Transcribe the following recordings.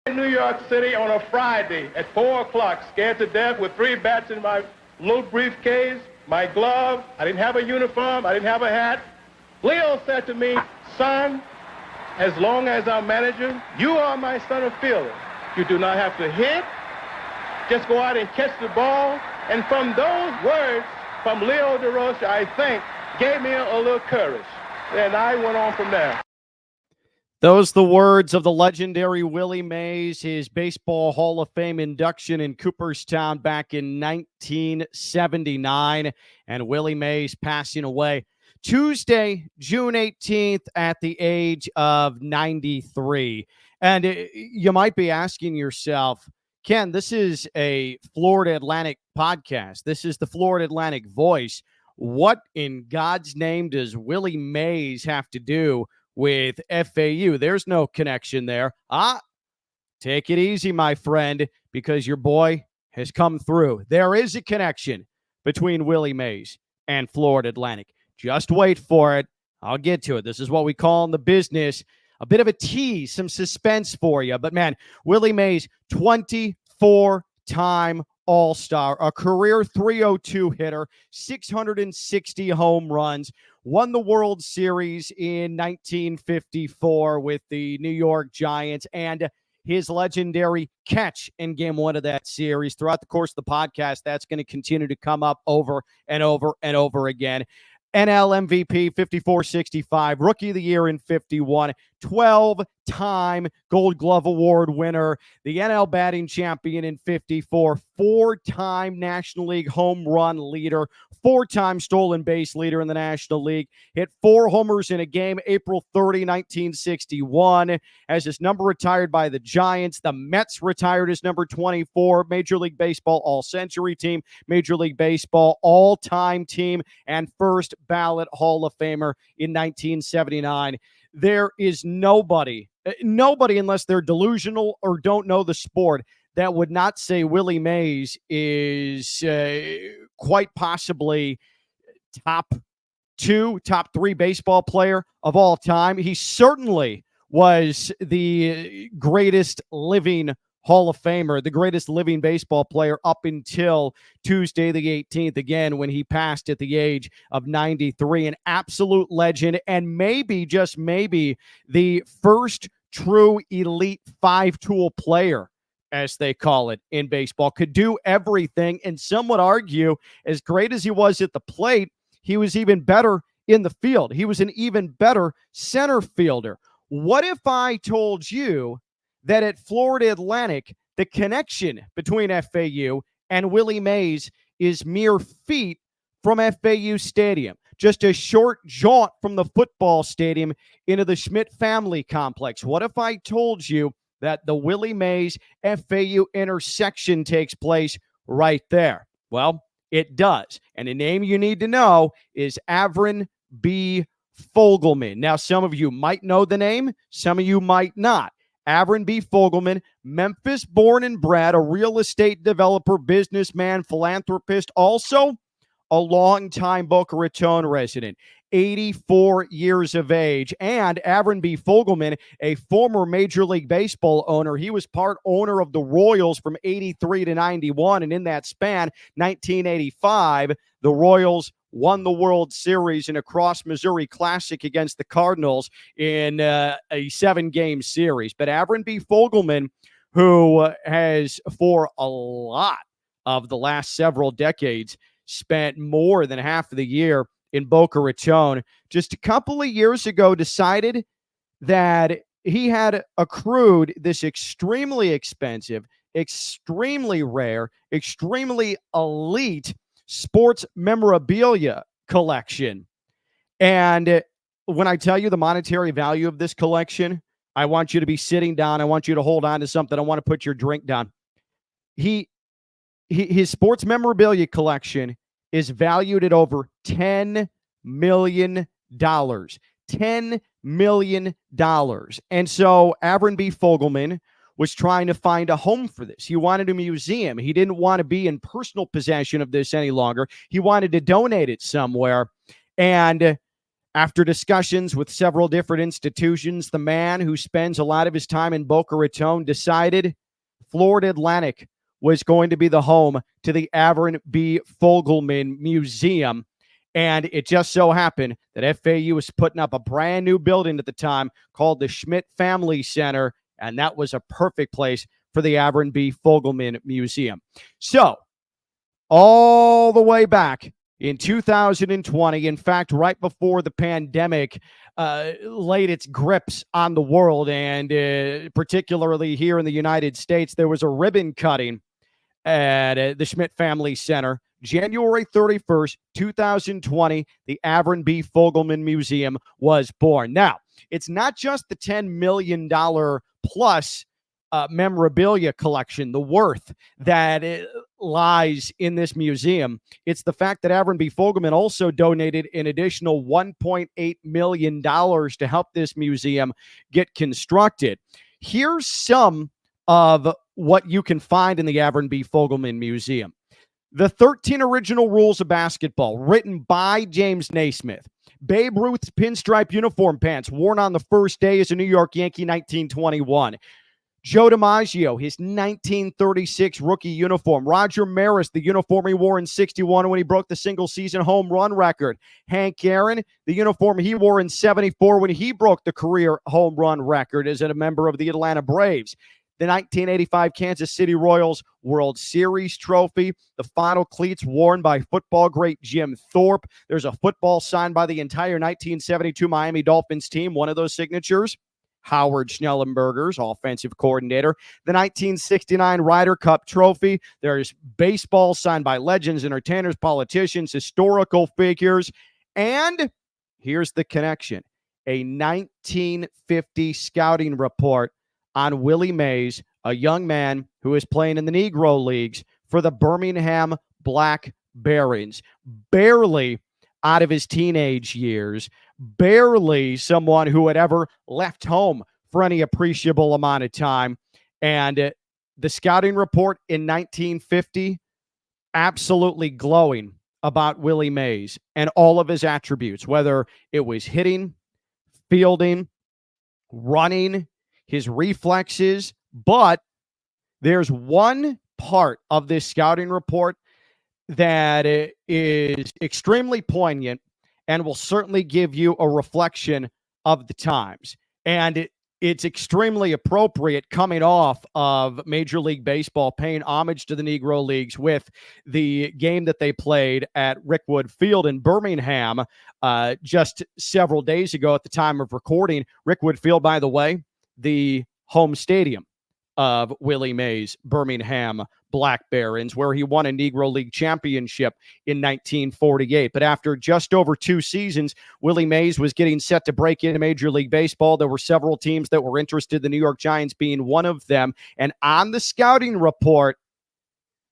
in New York City on a Friday at 4 o'clock, scared to death with 3 bats in my little briefcase, my glove. I didn't have a uniform. I didn't have a hat. Leo said to me, son, as long as I'm manager, you are my center fielder. You do not have to hit. Just go out and catch the ball. And from those words from Leo DeRocha, I think, gave me a little courage. And I went on from there. Those the words of the legendary Willie Mays, his Baseball Hall of Fame induction in Cooperstown back in 1979, and Willie Mays passing away Tuesday, June 18th at the age of 93. And you might be asking yourself, Ken, this is a Florida Atlantic podcast. This is the Florida Atlantic Voice. What in God's name does Willie Mays have to do with FAU? There's no connection there. Take it easy, my friend, because your boy has come through. There is a connection between Willie Mays and Florida Atlantic. Just wait for it. I'll get to it. This is what we call in the business a bit of a tease, some suspense for you. But, man, Willie Mays, 24-time All-Star, a career 302 hitter, 660 home runs, won the World Series in 1954 with the New York Giants, and his legendary catch in Game 1 of that series. Throughout the course of the podcast, that's going to continue to come up over and over and over again. NL MVP, 54-65, Rookie of the Year in 51, 12-time Gold Glove Award winner, the NL batting champion in 54, 4-time National League home run leader, 4-time stolen base leader in the National League, hit 4 homers in a game, April 30, 1961, has his number retired by the Giants. The Mets retired his number 24, Major League Baseball All-Century Team, Major League Baseball All-Time Team, and first ballot Hall of Famer in 1979. There is nobody unless they're delusional or don't know the sport that would not say Willie Mays is quite possibly top 2, top 3 baseball player of all time. He certainly was the greatest living Hall of Famer, the greatest living baseball player up until Tuesday the 18th, again, when he passed at the age of 93. An absolute legend, and maybe, just maybe, the first true elite 5-tool player, as they call it in baseball. Could do everything, and some would argue, as great as he was at the plate, he was even better in the field. He was an even better center fielder. What if I told you that at Florida Atlantic, the connection between FAU and Willie Mays is mere feet from FAU Stadium, just a short jaunt from the football stadium into the Schmidt family complex? What if I told you that the Willie Mays FAU intersection takes place right there? Well, it does. And the name you need to know is Avron B. Fogelman. Now, some of you might know the name, some of you might not. Avron B. Fogelman, Memphis born and bred, a real estate developer, businessman, philanthropist, also a longtime Boca Raton resident, 84 years of age. And Avron B. Fogelman, a former Major League Baseball owner. He was part owner of the Royals from 83 to 91. And in that span, 1985, the Royals won the World Series in a cross-Missouri Classic against the Cardinals in a 7-game series. But Avron B. Fogelman, who has for a lot of the last several decades spent more than half of the year in Boca Raton, just a couple of years ago decided that he had accrued this extremely expensive, extremely rare, extremely elite sports memorabilia collection. And when I tell you the monetary value of this collection, I want you to be sitting down. I want you to hold on to something. I want to put your drink down. His sports memorabilia collection is valued at over $10 million. $10 million. And so Avron B. Fogelman was trying to find a home for this. He wanted a museum. He didn't want to be in personal possession of this any longer. He wanted to donate it somewhere. And After discussions with several different institutions, the man who spends a lot of his time in Boca Raton decided Florida Atlantic was going to be the home to the Avron B. Fogelman Museum. And it just so happened that FAU was putting up a brand new building at the time called the Schmidt Family Center, and that was a perfect place for the Avron B. Fogelman Museum. So, all the way back in 2020, in fact, right before the pandemic laid its grips on the world, and particularly here in the United States, there was a ribbon cutting at the Schmidt Family Center. January 31st, 2020, the Avron B. Fogelman Museum was born. Now, it's not just the $10 million plus memorabilia collection, the worth that lies in this museum. It's the fact that Avron B. Fogelman also donated an additional $1.8 million to help this museum get constructed. Here's some of what you can find in the Avron B. Fogelman Museum. The 13 original rules of basketball, written by James Naismith. Babe Ruth's pinstripe uniform pants, worn on the first day as a New York Yankee, 1921. Joe DiMaggio, his 1936 rookie uniform. Roger Maris, the uniform he wore in 61 when he broke the single-season home run record. Hank Aaron, the uniform he wore in 74 when he broke the career home run record as a member of the Atlanta Braves. The 1985 Kansas City Royals World Series trophy, the final cleats worn by football great Jim Thorpe. There's a football signed by the entire 1972 Miami Dolphins team, one of those signatures. Howard Schnellenberger's offensive coordinator. The 1969 Ryder Cup trophy. There's baseball signed by legends, entertainers, politicians, historical figures. And here's the connection. A 1950 scouting report on Willie Mays, a young man who is playing in the Negro Leagues for the Birmingham Black Barons. Barely out of his teenage years, barely someone who had ever left home for any appreciable amount of time. And the scouting report in 1950, absolutely glowing about Willie Mays and all of his attributes, whether it was hitting, fielding, running, his reflexes. But there's one part of this scouting report that is extremely poignant and will certainly give you a reflection of the times. And it's extremely appropriate coming off of Major League Baseball paying homage to the Negro Leagues with the game that they played at Rickwood Field in Birmingham just several days ago at the time of recording. Rickwood Field, by the way, the home stadium of Willie Mays' Birmingham Black Barons, where he won a Negro League championship in 1948. But after just over 2 seasons, Willie Mays was getting set to break into Major League Baseball. There were several teams that were interested, the New York Giants being one of them. And on the scouting report,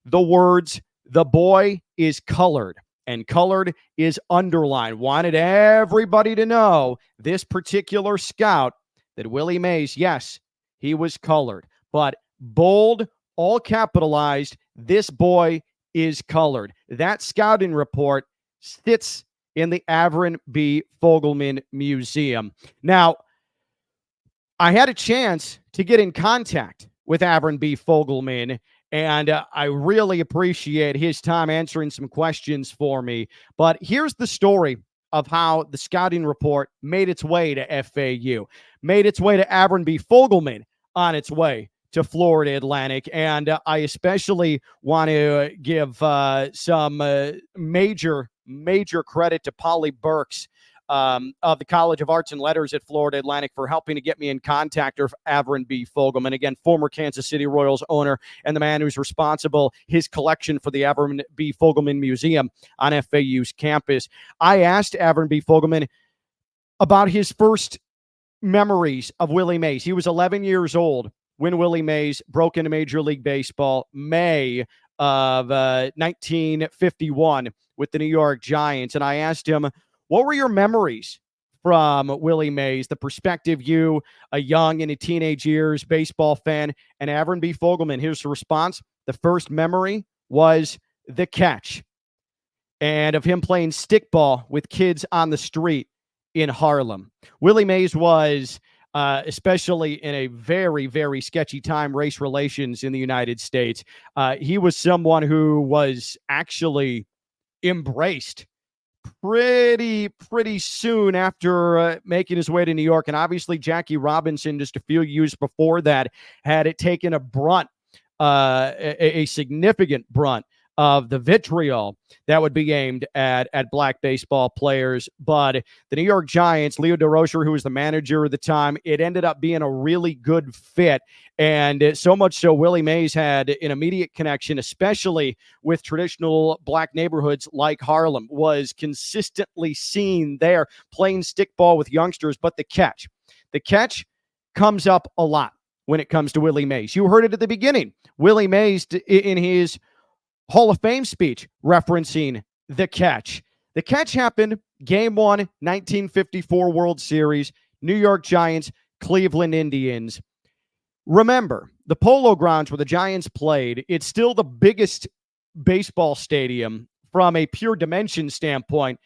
the words, "The boy is colored," and colored is underlined. Wanted everybody to know, this particular scout, that Willie Mays, yes, he was colored, but bold, all capitalized, this boy is colored. That scouting report sits in the Avron B. Fogelman Museum. Now, I had a chance to get in contact with Avron B. Fogelman, and I really appreciate his time answering some questions for me. But here's the story of how the scouting report made its way to FAU, made its way to Avron B. Fogelman, on its way to Florida Atlantic. And I especially want to give some major credit to Polly Burks of the College of Arts and Letters at Florida Atlantic for helping to get me in contact with Avron B. Fogelman. Again, former Kansas City Royals owner and the man who's responsible his collection for the Avron B. Fogelman Museum on FAU's campus. I asked Avron B. Fogelman about his first memories of Willie Mays. He was 11 years old when Willie Mays broke into Major League Baseball, May of 1951 with the New York Giants. And I asked him, what were your memories from Willie Mays, the perspective you, a young and a teenage years baseball fan, and Avron B. Fogelman? Here's the response. The first memory was the catch and of him playing stickball with kids on the street in Harlem. Willie Mays was, especially in a very, very sketchy time, race relations in the United States. He was someone who was actually embraced pretty soon after making his way to New York. And obviously Jackie Robinson, just a few years before that, had it taken a brunt, a significant brunt of the vitriol that would be aimed at black baseball players. But the New York Giants, Leo DeRocher, who was the manager at the time, it ended up being a really good fit. And so much so, Willie Mays had an immediate connection, especially with traditional black neighborhoods like Harlem, was consistently seen there playing stickball with youngsters. But the catch comes up a lot when it comes to Willie Mays. You heard it at the beginning. Willie Mays, in his Hall of Fame speech, referencing the catch. The catch happened Game 1, 1954 World Series, New York Giants, Cleveland Indians. Remember, the Polo Grounds where the Giants played, it's still the biggest baseball stadium from a pure dimension standpoint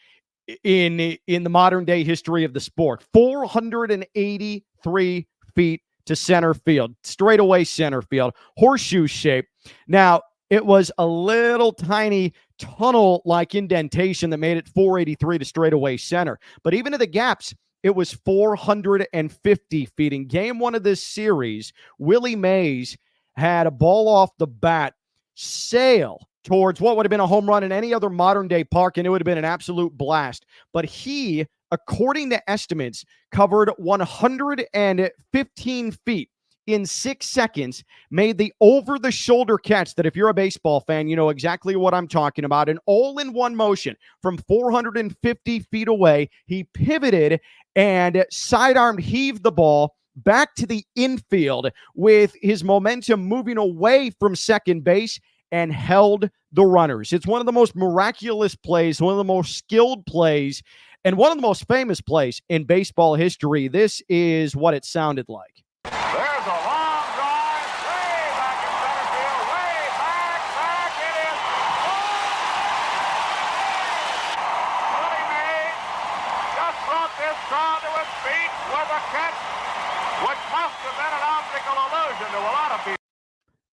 in the modern day history of the sport. 483 feet to center field, straightaway center field, horseshoe shape. Now, it was a little tiny tunnel-like indentation that made it 483 to straightaway center. But even to the gaps, it was 450 feet. In Game 1 of this series, Willie Mays had a ball off the bat sail towards what would have been a home run in any other modern-day park, and it would have been an absolute blast. But he, according to estimates, covered 115 feet in 6 seconds, made the over-the-shoulder catch that if you're a baseball fan, you know exactly what I'm talking about. An all-in-one motion from 450 feet away. He pivoted and sidearm heaved the ball back to the infield with his momentum moving away from second base and held the runners. It's one of the most miraculous plays, one of the most skilled plays, and one of the most famous plays in baseball history. This is what it sounded like. There's a long drive, way back in center field, way back, it is. Willie Mays just brought this crowd to its feet with a catch, which must have been an optical illusion to a lot of people.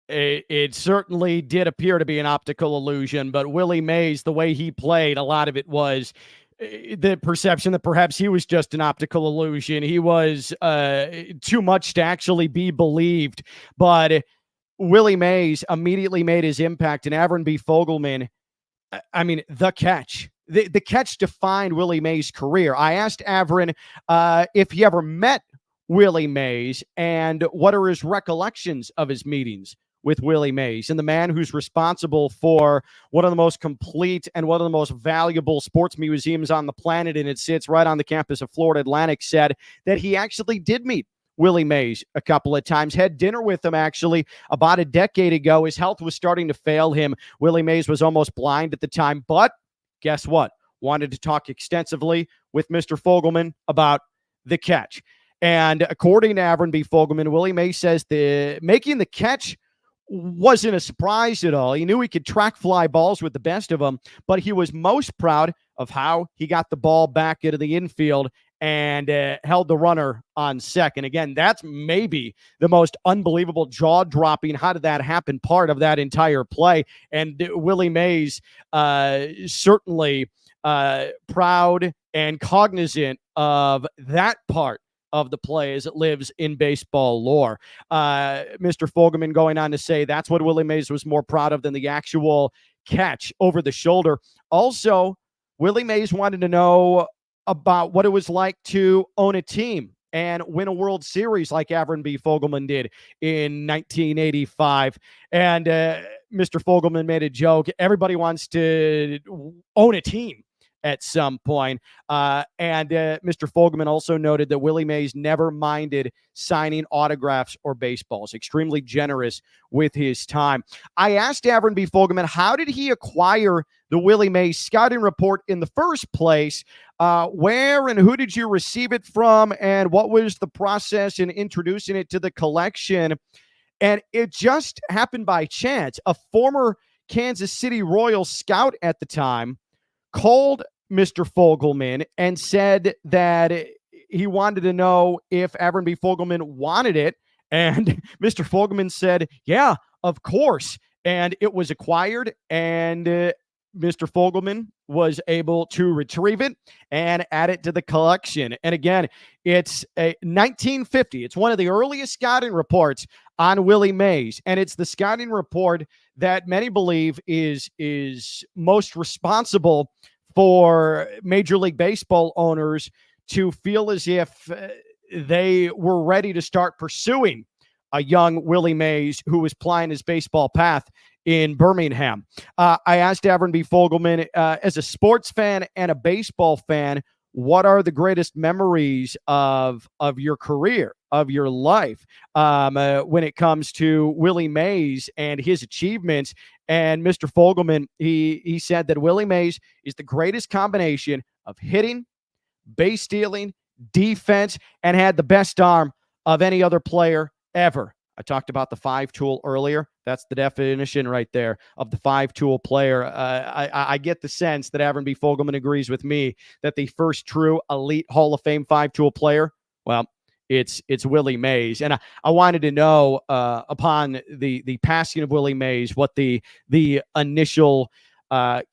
It certainly did appear to be an optical illusion, but Willie Mays, the way he played, a lot of it was the perception that perhaps he was just an optical illusion. He was too much to actually be believed. But Willie Mays immediately made his impact, and Avron B. Fogelman, I mean, the catch. The catch defined Willie Mays' career. I asked Avron if he ever met Willie Mays and what are his recollections of his meetings with Willie Mays, and the man who's responsible for one of the most complete and one of the most valuable sports museums on the planet, and it sits right on the campus of Florida Atlantic, said that he actually did meet Willie Mays a couple of times, had dinner with him actually about a decade ago. His health was starting to fail him. Willie Mays was almost blind at the time, but guess what? Wanted to talk extensively with Mr. Fogelman about the catch. And according to Avron B. Fogelman, Willie Mays says making the catch wasn't a surprise at all. He knew he could track fly balls with the best of them, but he was most proud of how he got the ball back into the infield and held the runner on second. Again, that's maybe the most unbelievable jaw-dropping, how did that happen, part of that entire play. And Willie Mays certainly proud and cognizant of that part of the play as it lives in baseball lore. Mr. Fogelman going on to say that's what Willie Mays was more proud of than the actual catch over the shoulder. Also, Willie Mays wanted to know about what it was like to own a team and win a World Series like Avron B. Fogelman did in 1985. And Mr. Fogelman made a joke. Everybody wants to own a team at some point. And Mr. Fogelman also noted that Willie Mays never minded signing autographs or baseballs, extremely generous with his time. I asked Avron B. Fogelman, how did he acquire the Willie Mays scouting report in the first place? Where and who did you receive it from? And what was the process in introducing it to the collection? And it just happened by chance. A former Kansas City Royals scout at the time called Mr. Fogelman and said that he wanted to know if Avron B. Fogelman wanted it. And Mr. Fogelman said, yeah, of course. And it was acquired, and Mr. Fogelman was able to retrieve it and add it to the collection. And again, it's a 1950. It's one of the earliest scouting reports on Willie Mays, and it's the scouting report that many believe is most responsible for Major League Baseball owners to feel as if they were ready to start pursuing a young Willie Mays who was plying his baseball path in Birmingham. I asked Avron B. Fogelman, as a sports fan and a baseball fan, what are the greatest memories of your career, of your life, when it comes to Willie Mays and his achievements? And Mr. Fogelman, he said that Willie Mays is the greatest combination of hitting, base stealing, defense, and had the best arm of any other player ever. I talked about the 5-tool earlier. That's the definition right there of the 5-tool player. I get the sense that Avron B. Fogelman agrees with me that the first true elite Hall of Fame 5-tool player, well, it's Willie Mays. And I wanted to know, upon the passing of Willie Mays, what the initial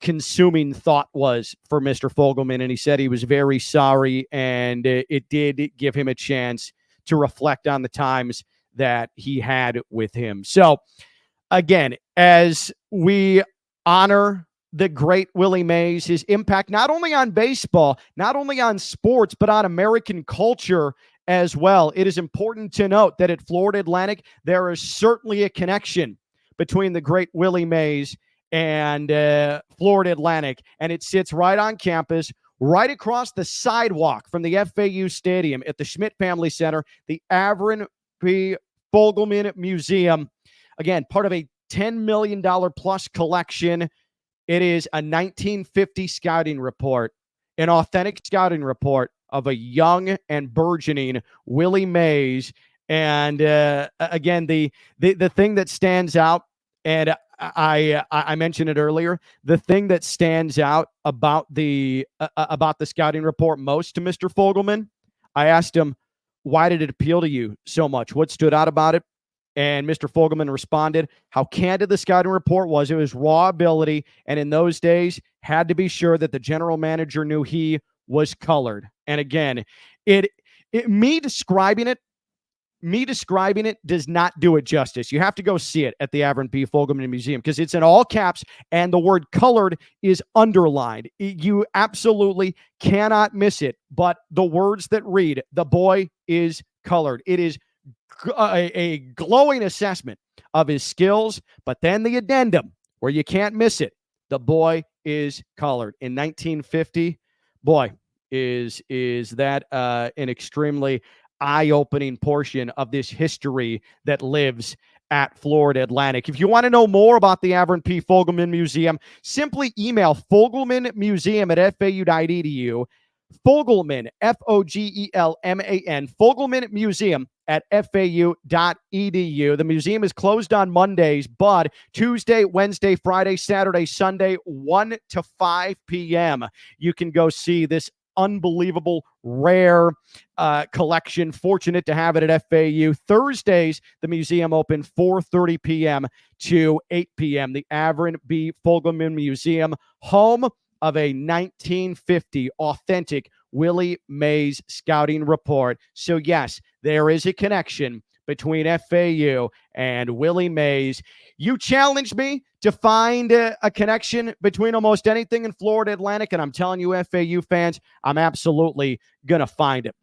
consuming thought was for Mr. Fogelman. And he said he was very sorry, and it did give him a chance to reflect on the times that he had with him. So again, as we honor the great Willie Mays, his impact not only on baseball, not only on sports, but on American culture as well, it is important to note that at Florida Atlantic, there is certainly a connection between the great Willie Mays and Florida Atlantic, and it sits right on campus, right across the sidewalk from the FAU Stadium at the Schmidt Family Center, the Avron B. Fogelman Museum. Again, part of a $10 million plus collection. It is a 1950 scouting report, an authentic scouting report of a young and burgeoning Willie Mays. And again, the thing that stands out, and I mentioned it earlier, the thing that stands out about the scouting report most to Mr. Fogelman, I asked him, why did it appeal to you so much? What stood out about it? And Mr. Fogelman responded, how candid the scouting report was. It was raw ability, and in those days, had to be sure that the general manager knew he was colored. And again, me describing it does not do it justice. You have to go see it at the Avron B. Fogelman Museum, because it's in all caps and the word colored is underlined. You absolutely cannot miss it. But the words that read, the boy is colored. It is a glowing assessment of his skills, but then the addendum where you can't miss it. The boy is colored. In 1950, boy, is that an extremely eye-opening portion of this history that lives at Florida Atlantic. If you want to know more about the Avron P. Fogelman Museum, simply email fogelmanmuseum@fau.edu. Fogelman, Fogelman, Fogelman Museum at FAU.edu. The museum is closed on Mondays, but Tuesday, Wednesday, Friday, Saturday, Sunday, 1 to 5 p.m. You can go see this unbelievable, rare collection. Fortunate to have it at FAU. Thursdays, the museum open 4:30 p.m. to 8 p.m. The Avron B. Fogelman Museum, home of a 1950 authentic Willie Mays scouting report. So yes, there is a connection between FAU and Willie Mays. You challenged me to find a connection between almost anything in Florida Atlantic, and I'm telling you, FAU fans, I'm absolutely going to find it.